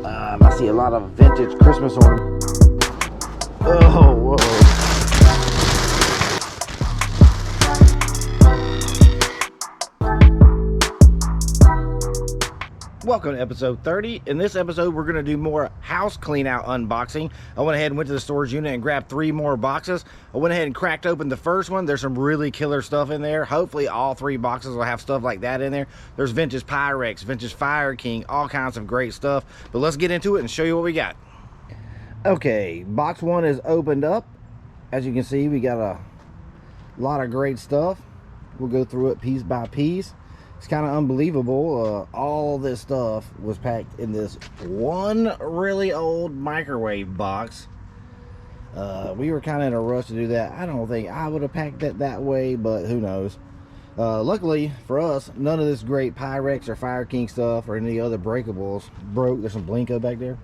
I see a lot of vintage Christmas ornaments. Oh, whoa. Welcome to episode 30. In this episode, we're going to do more house clean out unboxing. I went ahead and went to the storage unit and grabbed 3 more boxes. I went ahead and cracked open the first one. There's some really killer stuff in there. Hopefully all 3 boxes will have stuff like that in there. There's vintage Pyrex, vintage Fire King, all kinds of great stuff. But let's get into it and show you what we got. Okay, box 1 is opened up. As you can see, we got a lot of great stuff. We'll go through it piece by piece. It's kind of unbelievable. All this stuff was packed in this one really old microwave box. We were kind of in a rush to do that. I don't think I would have packed it that way, but who knows. Luckily for us, none of this great Pyrex or Fire King stuff or any other breakables broke. There's some Blinko back there.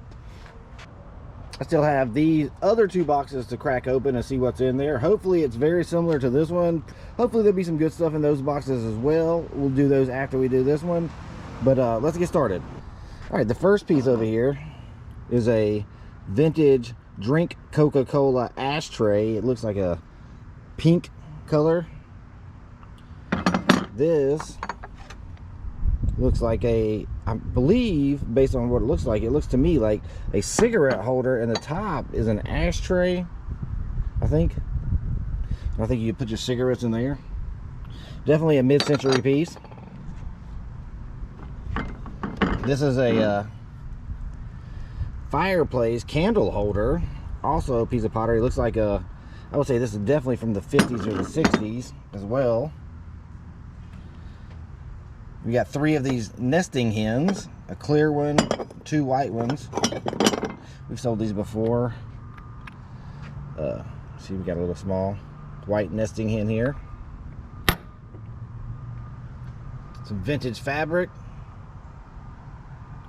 I still have these other 2 boxes to crack open and see what's in there. Hopefully it's very similar to this one. Hopefully there'll be some good stuff in those boxes as well. We'll do those after we do this one. But let's get started. All right, the first piece over here is a vintage drink Coca-Cola ashtray. It looks like a pink color. This looks like a, I believe, based on what it looks to me like a cigarette holder, and the top is an ashtray, I think you put your cigarettes in there. Definitely a mid-century piece. This is a fireplace candle holder, also a piece of pottery. Looks like a, I would say this is definitely from the 50s or the 60s as well. We got 3 of these nesting hens, a clear one, 2 white ones. We've sold these before. See, we got a little small white nesting hen here. Some vintage fabric,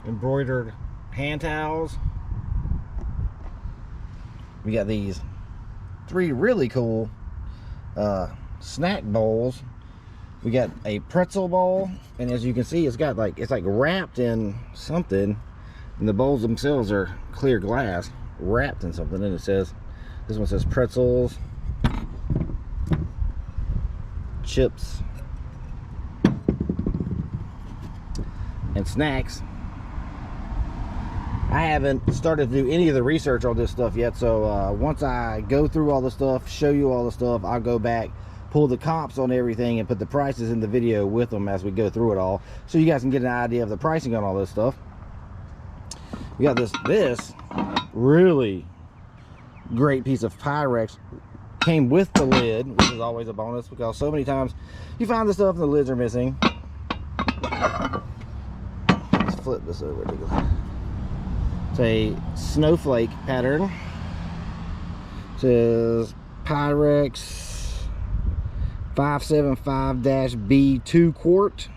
embroidered hand towels. We got these 3 really cool snack bowls. We got a pretzel bowl, and as you can see, it's like wrapped in something, and the bowls themselves are clear glass wrapped in something, and it says, this one says pretzels, chips, and snacks. I haven't started to do any of the research on this stuff yet, so once I go through all the stuff, show you all the stuff, I'll go back, pull the comps on everything, and put the prices in the video with them as we go through it all, so you guys can get an idea of the pricing on all this stuff. We got this really great piece of Pyrex. Came with the lid, which is always a bonus, because so many times you find the stuff and the lids are missing. Let's flip this over. It's a snowflake pattern. It says Pyrex 575-B 2-quart.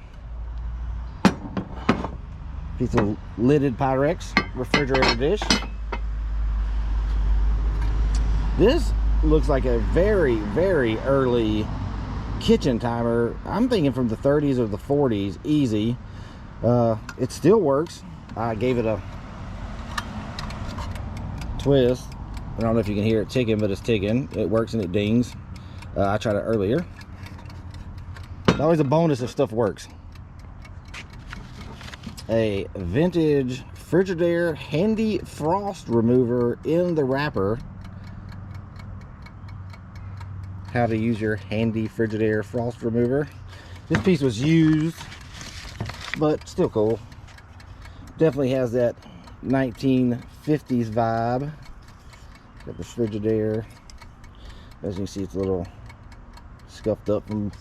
Piece of lidded Pyrex refrigerator dish. This looks like a very, very early kitchen timer. I'm thinking from the 30s or the 40s, easy. It still works. I gave it a twist. I don't know if you can hear it ticking, but it's ticking. It works and it dings. I tried it earlier. It's always a bonus if stuff works. A vintage Frigidaire handy frost remover in the wrapper. How to use your handy Frigidaire frost remover. This piece was used, but still cool. Definitely has that 1950s vibe. Got the Frigidaire. As you can see, it's a little scuffed up from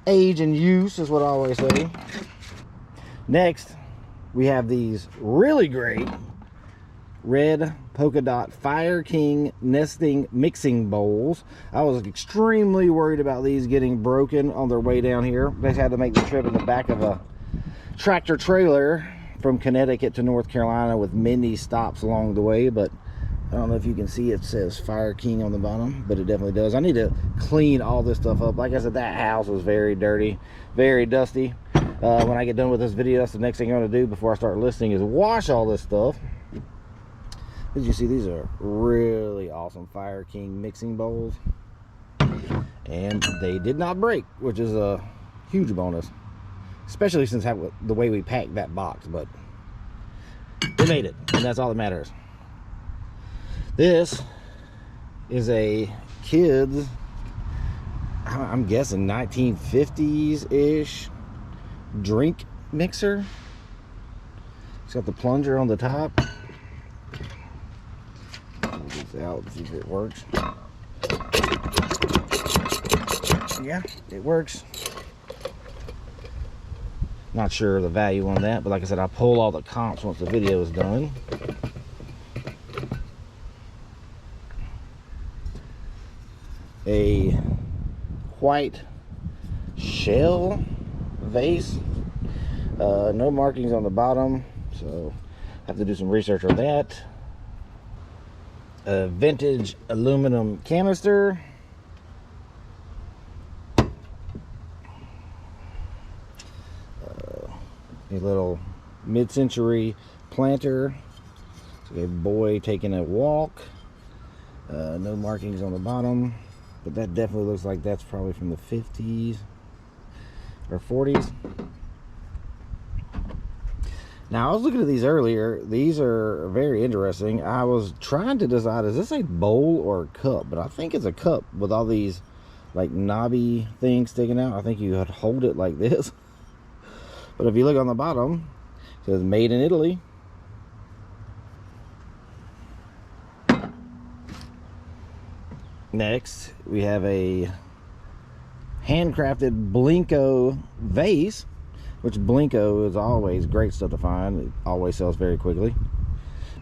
age and use, is what I always say. Next, we have these really great red polka dot Fire King nesting mixing bowls. I was extremely worried about these getting broken on their way down here. They had to make the trip in the back of a tractor trailer from Connecticut to North Carolina with many stops along the way, but I don't know if you can see, it says Fire King on the bottom, but it definitely does. I need to clean all this stuff up. Like I said, that house was very dirty, very dusty. When I get done with this video, that's the next thing I'm going to do before I start listing is wash all this stuff. As you see, these are really awesome Fire King mixing bowls. And they did not break, which is a huge bonus. Especially since the way we packed that box, but we made it, and that's all that matters. This is a kid's, I'm guessing 1950s-ish drink mixer. It's got the plunger on the top. Pull this out and see if it works. Yeah, it works. Not sure of the value on that, but like I said, I'll pull all the comps once the video is done. A white shell vase. No markings on the bottom, so I have to do some research on that. A vintage aluminum canister. A little mid-century planter. So a boy taking a walk. No markings on the bottom, but that definitely looks like that's probably from the 50s or 40s. Now, I was looking at these earlier. These are very interesting. I was trying to decide, is this a bowl or a cup? But I think it's a cup with all these like knobby things sticking out. I think you would hold it like this. But if you look on the bottom, it says made in Italy. Next, we have a handcrafted Blinko vase, which Blinko is always great stuff to find. It always sells very quickly.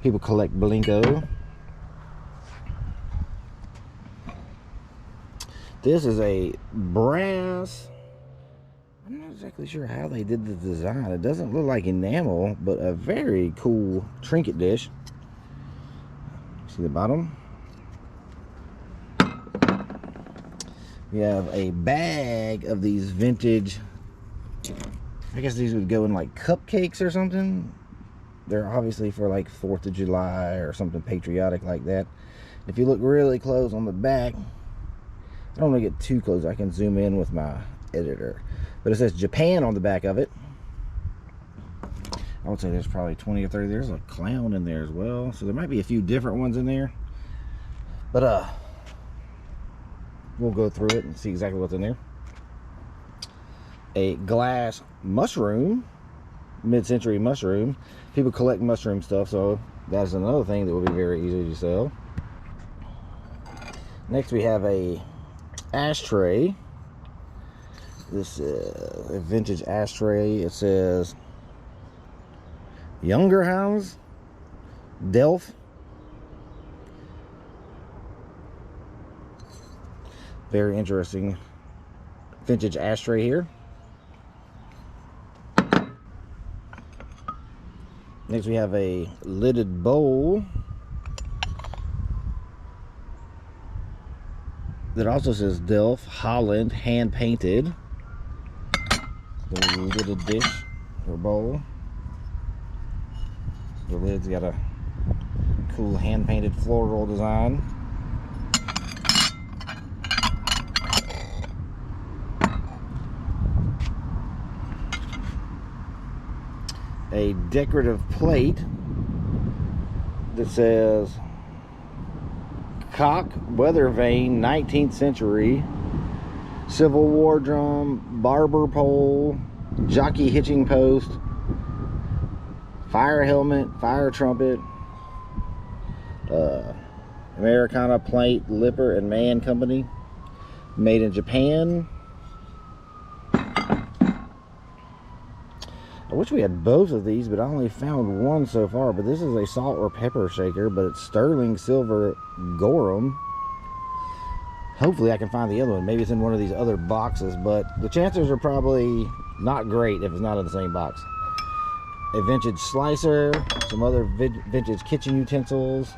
People collect Blinko. This is a brass. I'm not exactly sure how they did the design. It doesn't look like enamel, but a very cool trinket dish. See the bottom? We have a bag of these vintage, I guess these would go in like cupcakes or something. They're obviously for like 4th of July or something patriotic like that. If you look really close on the back, I don't want to get too close. I can zoom in with my editor. But it says Japan on the back of it. I would say there's probably 20 or 30. There's a clown in there as well. So there might be a few different ones in there. But we'll go through it and see exactly what's in there. A glass mushroom, mid-century mushroom. People collect mushroom stuff, so that's another thing that will be very easy to sell. Next we have a ashtray. This is a vintage ashtray. It says Younger House, Delft. Very interesting vintage ashtray here. Next we have a lidded bowl that also says Delft, Holland, hand painted. The lidded dish or bowl. The lid's got a cool hand painted floral design. A decorative plate that says cock, weather vane, 19th century, Civil War drum, barber pole, jockey hitching post, fire helmet, fire trumpet, Americana plate, Lipper and Man Company, made in Japan. I wish we had both of these, but I only found one so far. But this is a salt or pepper shaker, but it's sterling silver Gorham. Hopefully I can find the other one. Maybe it's in one of these other boxes, but the chances are probably not great if it's not in the same box. A vintage slicer, some other vintage kitchen utensils,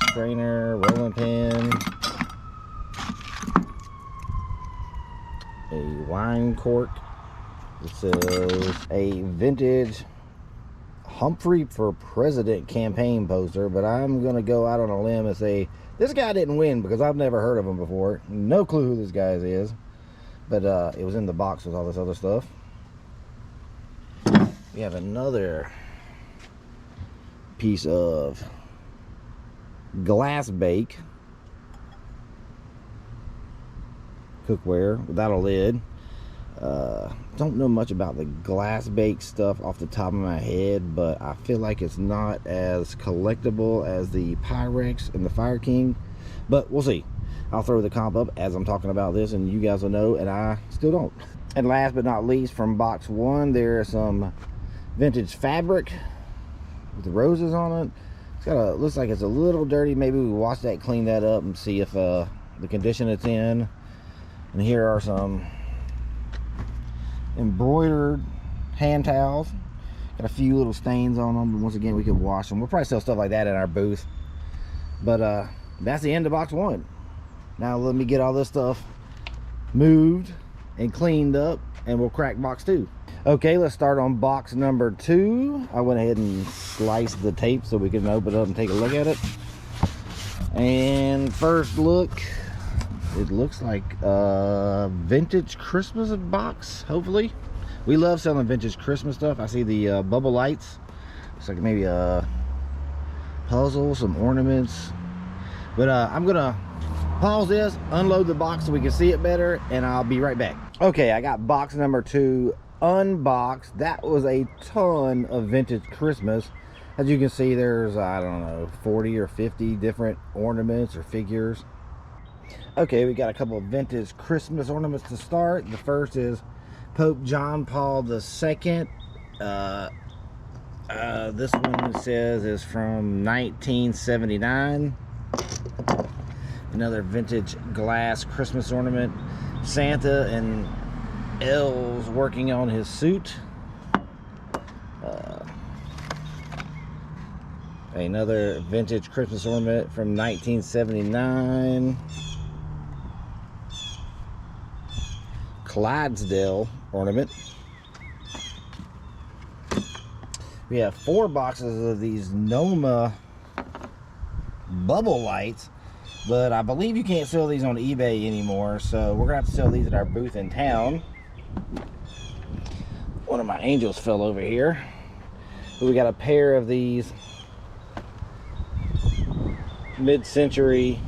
strainer, rolling pin, a wine cork. It says a vintage Humphrey for President campaign poster, but I'm gonna go out on a limb and say this guy didn't win because I've never heard of him before. No clue who this guy is, but it was in the box with all this other stuff. We have another piece of glass bake cookware without a lid. Don't know much about the glass bake stuff off the top of my head, but I feel like it's not as collectible as the Pyrex and the Fire King, but we'll see. I'll throw the comp up as I'm talking about this and you guys will know, and I still don't. And last but not least, from box 1, there's some vintage fabric with the roses on it. It's got a, looks like it's a little dirty. Maybe we wash that, clean that up, and see if the condition it's in. And here are some embroidered hand towels. Got a few little stains on them, but once again we can wash them. We'll probably sell stuff like that in our booth. But that's the end of box 1. Now let me get all this stuff moved and cleaned up, and we'll crack box 2. Okay, let's start on box number 2. I went ahead and sliced the tape so we can open it up and take a look at it. And first look, it looks like a vintage Christmas box, hopefully. We love selling vintage Christmas stuff. I see the bubble lights. Looks like maybe a puzzle, some ornaments. But I'm gonna pause this, unload the box so we can see it better, and I'll be right back. Okay, I got box number 2 unboxed. That was a ton of vintage Christmas. As you can see, there's, I don't know, 40 or 50 different ornaments or figures. Okay, we got a couple of vintage Christmas ornaments to start. The first is Pope John Paul II. This one says is from 1979. Another vintage glass Christmas ornament. Santa and elves working on his suit. Another vintage Christmas ornament from 1979. Clydesdale ornament. We have 4 boxes of these Noma bubble lights, but I believe you can't sell these on eBay anymore, so we're gonna have to sell these at our booth in town. One of my angels fell over here. But we got a pair of these mid-century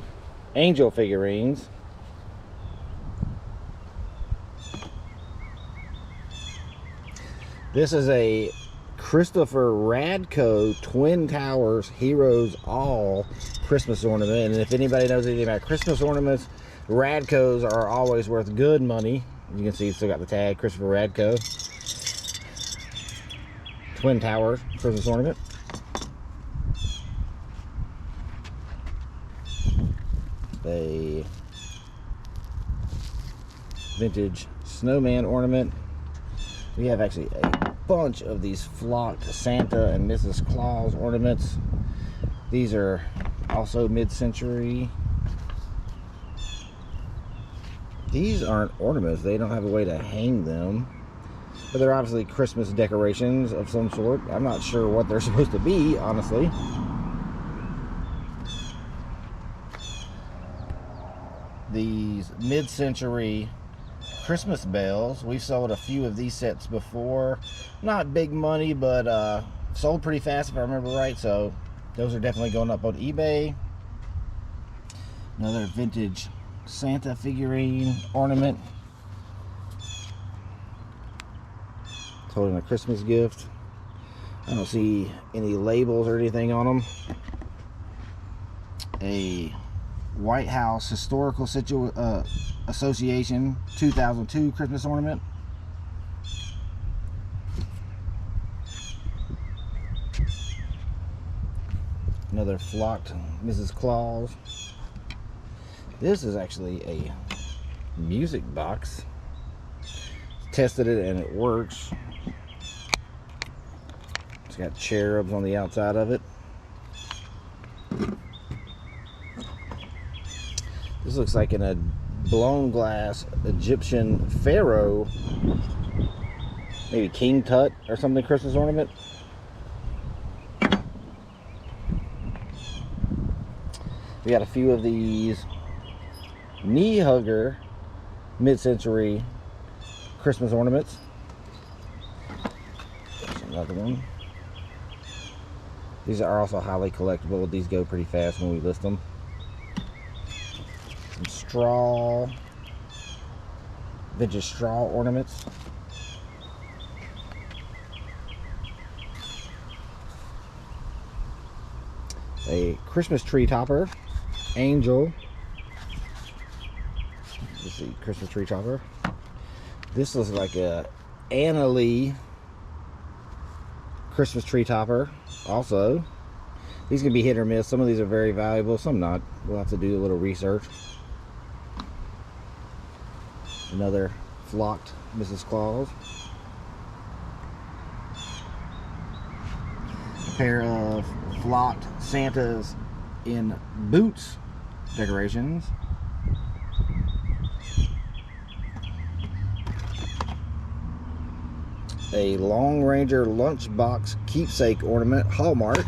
angel figurines. This is a Christopher Radko Twin Towers Heroes All Christmas ornament, and if anybody knows anything about Christmas ornaments, Radkos are always worth good money. You can see it's still got the tag, Christopher Radko Twin Towers Christmas ornament. A vintage snowman ornament. We have actually a bunch of these flocked Santa and Mrs. Claus ornaments. These are also mid-century. These aren't ornaments. They don't have a way to hang them, but they're obviously Christmas decorations of some sort. I'm not sure what they're supposed to be, honestly. These mid-century Christmas bells. We've sold a few of these sets before. Not big money, but sold pretty fast if I remember right, so those are definitely going up on eBay. Another vintage Santa figurine ornament. It's holding a Christmas gift. I don't see any labels or anything on them. A White House Historical Association 2002 Christmas ornament. Another flocked Mrs. Claus. This is actually a music box. Tested it and it works. It's got cherubs on the outside of it. This looks like a blown glass Egyptian pharaoh, maybe King Tut or something, Christmas ornament. We got a few of these knee hugger mid-century Christmas ornaments. There's another one. These are also highly collectible. These go pretty fast when we list them. Some straw, vintage straw ornaments. A Christmas tree topper, angel. Let's see, Christmas tree topper. This is like a Anna Lee Christmas tree topper. Also, these can be hit or miss. Some of these are very valuable, some not. We'll have to do a little research. Another flocked Mrs. Claus. A pair of flocked Santas in boots decorations. A Long Ranger lunchbox keepsake ornament, Hallmark.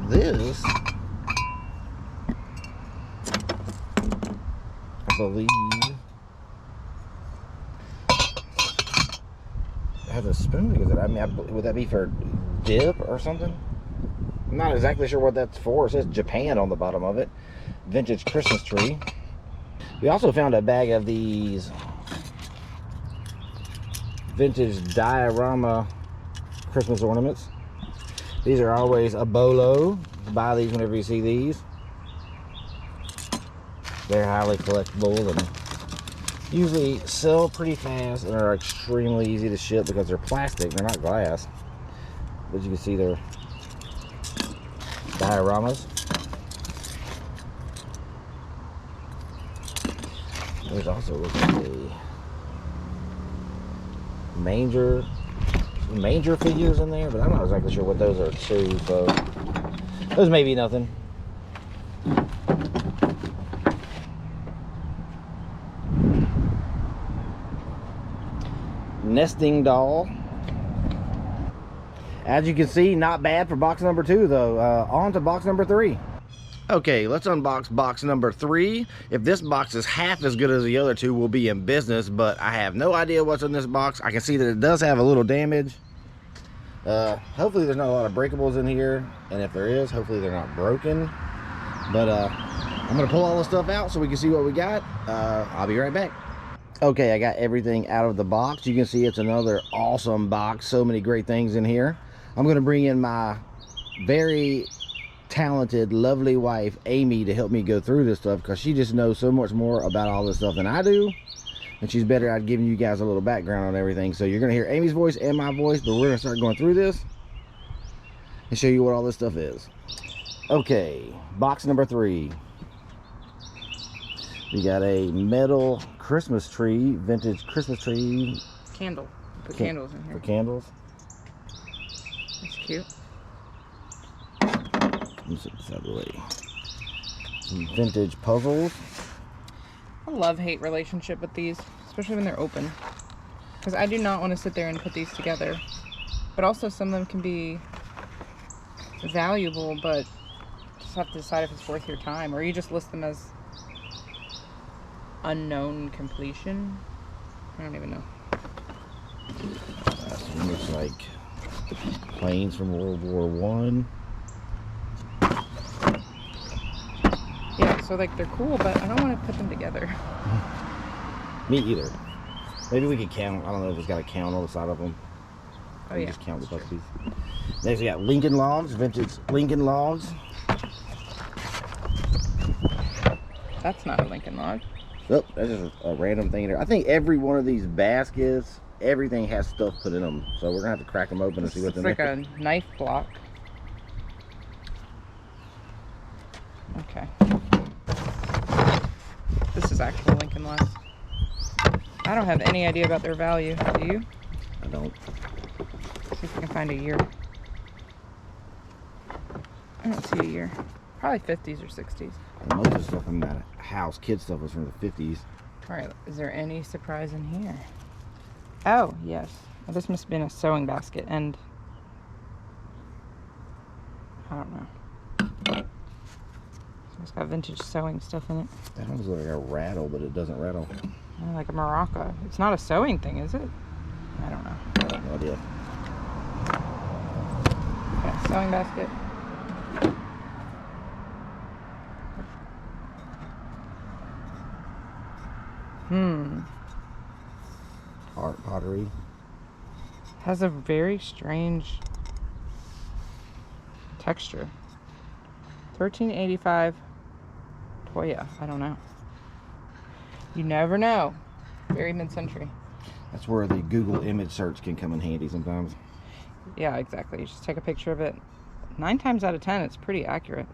This, I believe, has a spoon. Because I mean, would that be for dip or something? I'm not exactly sure what that's for. It says Japan on the bottom of it. Vintage Christmas tree. We also found a bag of these vintage diorama Christmas ornaments. These are always a BOLO. Buy these whenever you see these. They're highly collectible and usually sell pretty fast and are extremely easy to ship because they're plastic, they're not glass. But you can see they're dioramas. There's also a manger figures in there, but I'm not exactly sure what those are too, so those may be nothing. Nesting doll. As you can see, not bad for box number 2 though. On to box number 3. Okay, let's unbox box number 3. If this box is half as good as the other 2, we'll be in business, but I have no idea what's in this box. I can see that it does have a little damage. Hopefully there's not a lot of breakables in here, and if there is, hopefully they're not broken. But I'm gonna pull all the stuff out so we can see what we got. I'll be right back. Okay, I got everything out of the box. You can see it's another awesome box. So many great things in here. I'm gonna bring in my very talented, lovely wife, Amy, to help me go through this stuff because she just knows so much more about all this stuff than I do. And she's better at giving you guys a little background on everything. So you're gonna hear Amy's voice and my voice, but we're gonna start going through this and show you what all this stuff is. Okay, box number 3. We got a metal Christmas tree, vintage Christmas tree. Candle. Put candles in here. For candles. That's cute. Let me set this out of the way. Some vintage puzzles. I love-hate relationship with these, especially when they're open. Because I do not want to sit there and put these together. But also some of them can be valuable, but just have to decide if it's worth your time. Or you just list them as unknown completion. I don't even know. Some looks like planes from World War One. Yeah, so like they're cool, but I don't want to put them together. Me either. Maybe we could count. I don't know if it's got a count on the side of them. Oh yeah. Just count the puppies. Next we got Lincoln Logs, vintage Lincoln Logs. That's not a Lincoln Log. Oh, that's just a random thing in there. I think every one of these baskets, everything has stuff put in them. So we're gonna have to crack them open and see what's in there. It's like a knife block. Okay. This is actual Lincoln Logs. I don't have any idea about their value. Do you? I don't. See if we can find a year. I don't see a year. Probably 50s or 60s. And most of the stuff from that house, kid stuff, was from the 50s. All right, is there any surprise in here? Oh, yes. Well, this must have been a sewing basket, and I don't know. It's got vintage sewing stuff in it. That one's like a rattle, but it doesn't rattle. Oh, like a maraca. It's not a sewing thing, is it? I don't know. I have no idea. Okay, sewing basket. Art pottery. Has a very strange texture. 1385 Toya. I don't know. You never know. Very mid-century. That's where the Google image search can come in handy sometimes. Yeah, exactly. You just take a picture of it. 9 times out of 10, it's pretty accurate.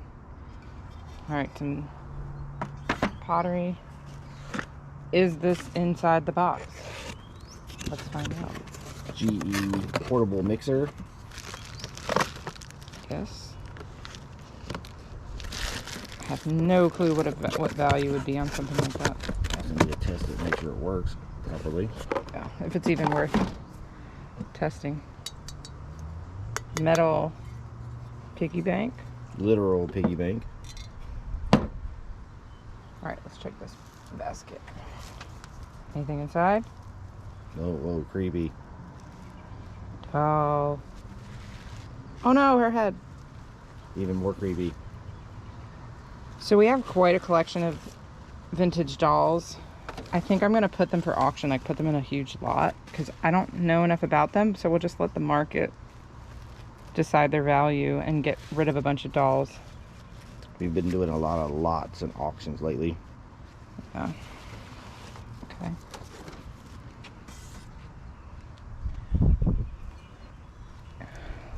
All right, some pottery. Is this inside the box? Let's find out. GE portable mixer. Yes. I have no clue what value would be on something like that. Also need to test it, make sure it works properly. Yeah, if it's even worth testing. Metal piggy bank. Literal piggy bank. All right, let's check this basket. Anything inside? Oh, whoa, creepy. Oh. Oh no, her head. Even more creepy. So we have quite a collection of vintage dolls. I think I'm gonna put them for auction, like put them in a huge lot, because I don't know enough about them, so we'll just let the market decide their value and get rid of a bunch of dolls. We've been doing a lot of lots and auctions lately. Yeah. Okay.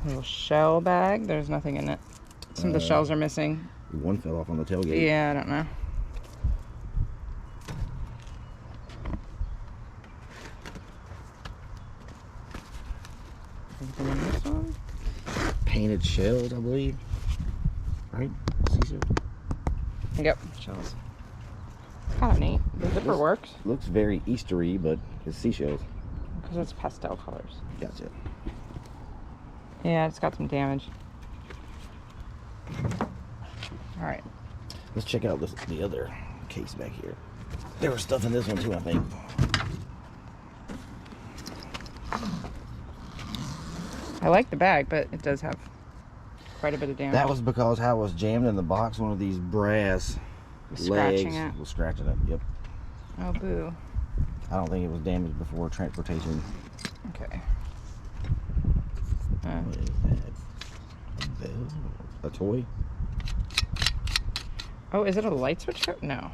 Little shell bag. There's nothing in it. Some of the shells are missing. One fell off on the tailgate. Yeah, I don't know. Anything in this one? Painted shells, I believe. Right? Seashell? Yep, shells. It's kind of neat. The zipper works Looks very Eastery, but it's seashells. because it's pastel colors. Gotcha. Yeah, it's got some damage. All right. Let's check out the other case back here. There was stuff in this one too, I think. I like the bag, but it does have quite a bit of damage. That was because how it was jammed in the box. One of these brass Scratching legs it. was scratching it. Yep. Oh, boo. I don't think it was damaged before transportation. Okay. What is that? A bell? A toy? Oh, is it a light switch? No.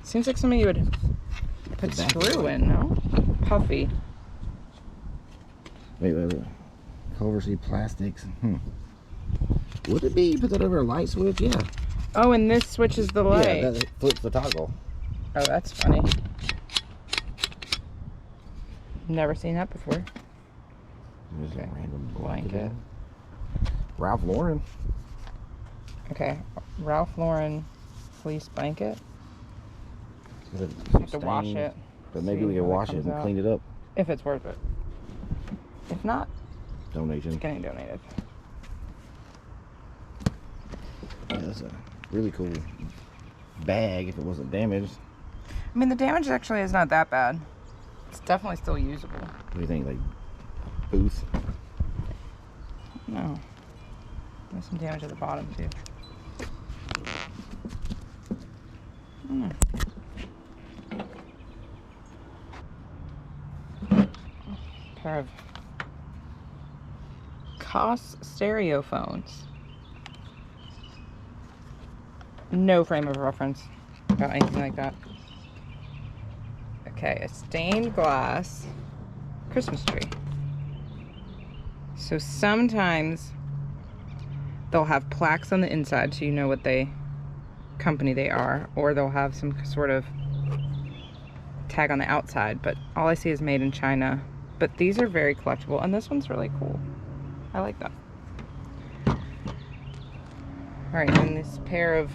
Seems like something you would put screw in, no? Puffy. Wait. Culver City Plastics. Would it be? Put that over a light switch? Yeah. Oh, and this switches the light. Yeah, that flips the toggle. Oh, that's funny. Never seen that before. There's Okay. a random Blanket. Ralph Lauren. Okay, Ralph Lauren fleece blanket. Some Have to wash stains, it. But maybe see we can how that wash it comes and out. clean it up. If it's worth it. If not, Donation. it's getting donated. Yeah, that's a really cool bag if it wasn't damaged. I mean, the damage actually is not that bad. It's definitely still usable. What do you think? Like booth? No. There's some damage at the bottom, too. Pair of Koss stereo phones. No frame of reference about anything like that. Okay, a stained glass Christmas tree. So sometimes they'll have plaques on the inside so you know what company they are, or they'll have some sort of tag on the outside, but all I see is made in China. But these are very collectible, and this one's really cool. I like that. All right, and this pair of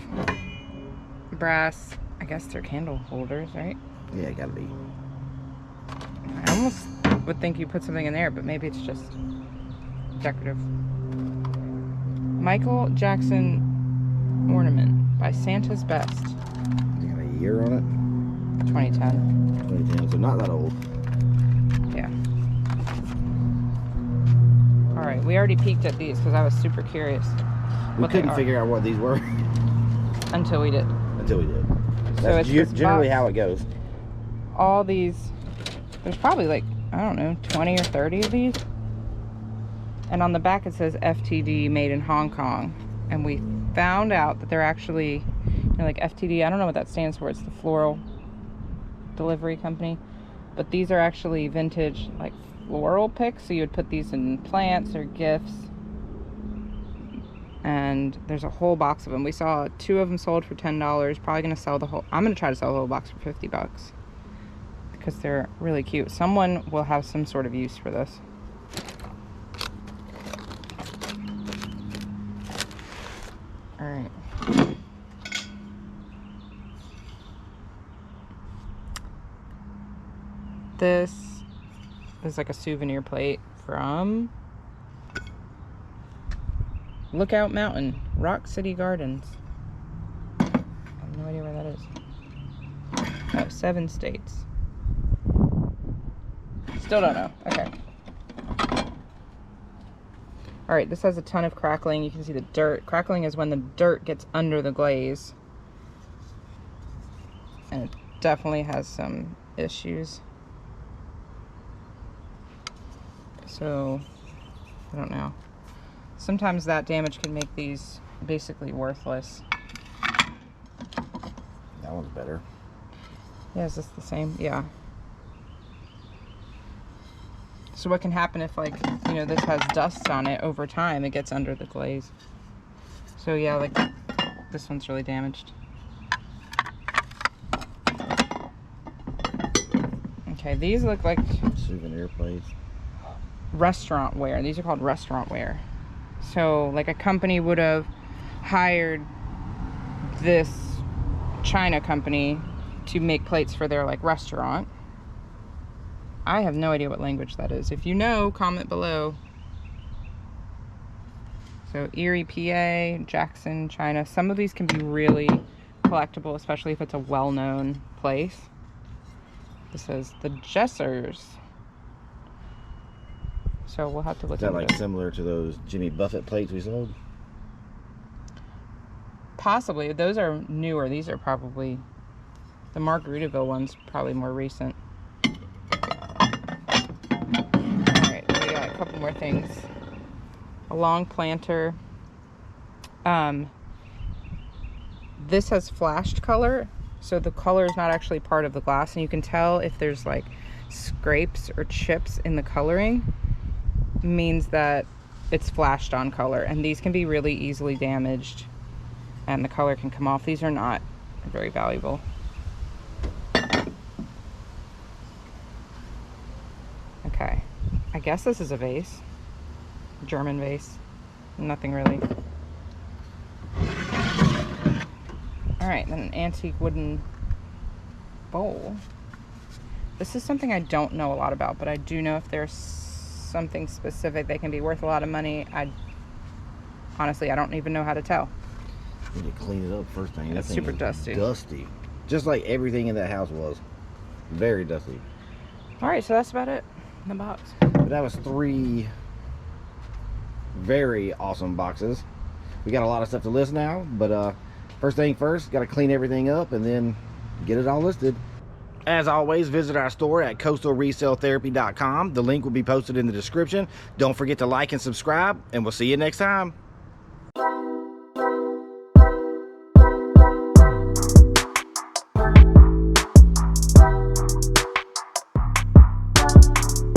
brass, I guess they're candle holders, right? Yeah, it gotta be. I almost would think you put something in there, but maybe it's just decorative. Michael Jackson ornament by Santa's Best. You got a year on it? 2010. 2010, so not that old. Yeah. All right, we already peeked at these because I was super curious. We couldn't figure out what these were. Until we did. Until we did. So That's it's generally how it goes. All these, there's probably like, I don't know, 20 or 30 of these. And on the back it says FTD made in Hong Kong. And we found out that they're actually, you know, like FTD, I don't know what that stands for. It's the floral delivery company. But these are actually vintage, like floral picks. So you would put these in plants or gifts. And there's a whole box of them. We saw 2 of them sold for $10. Probably gonna sell the whole, I'm gonna try to sell the whole box for 50 bucks. Because they're really cute. Someone will have some sort of use for this. All right. This is like a souvenir plate from Lookout Mountain, Rock City Gardens. I have no idea where that is. Oh, 7 states. Still don't know. Okay. All right, this has a ton of crackling. You can see the dirt. Crackling is when the dirt gets under the glaze. And it definitely has some issues. So, I don't know. Sometimes that damage can make these basically worthless. That one's better. Yeah, is this the same? Yeah. So what can happen if, like, you know, this has dust on it over time, it gets under the glaze. So yeah, like this one's really damaged. Okay, these look like souvenir plates. Restaurant ware. These are called restaurant ware. So like a company would have hired this China company to make plates for their like restaurant. I have no idea what language that is. If you know, comment below. So Erie, PA, Jackson, China. Some of these can be really collectible, especially if it's a well-known place. This is the Jessers. So we'll have to look at it. Is that like this. similar to those Jimmy Buffett plates we sold? Possibly. Those are newer. These are probably, the Margaritaville one's probably more recent. Alright, we got a couple more things. A long planter. This has flashed color, so the color is not actually part of the glass, and you can tell if there's like scrapes or chips in the coloring. Means that it's flashed on color, and these can be really easily damaged and the color can come off. These are not very valuable. Okay, I guess this is a vase, German vase, nothing really. All right, then an antique wooden bowl. This is something I don't know a lot about, but I do know if there's something specific, they can be worth a lot of money. Honestly, I don't even know how to tell. Need to clean it up first thing. It's super dusty. Dusty. Just like everything in that house was. Very dusty. Alright, so that's about it in the box. But that was 3 very awesome boxes. We got a lot of stuff to list now, but first thing first, got to clean everything up and then get it all listed. As always, visit our store at coastalresaletherapy.com. The link will be posted in the description. Don't forget to like and subscribe, and we'll see you next time.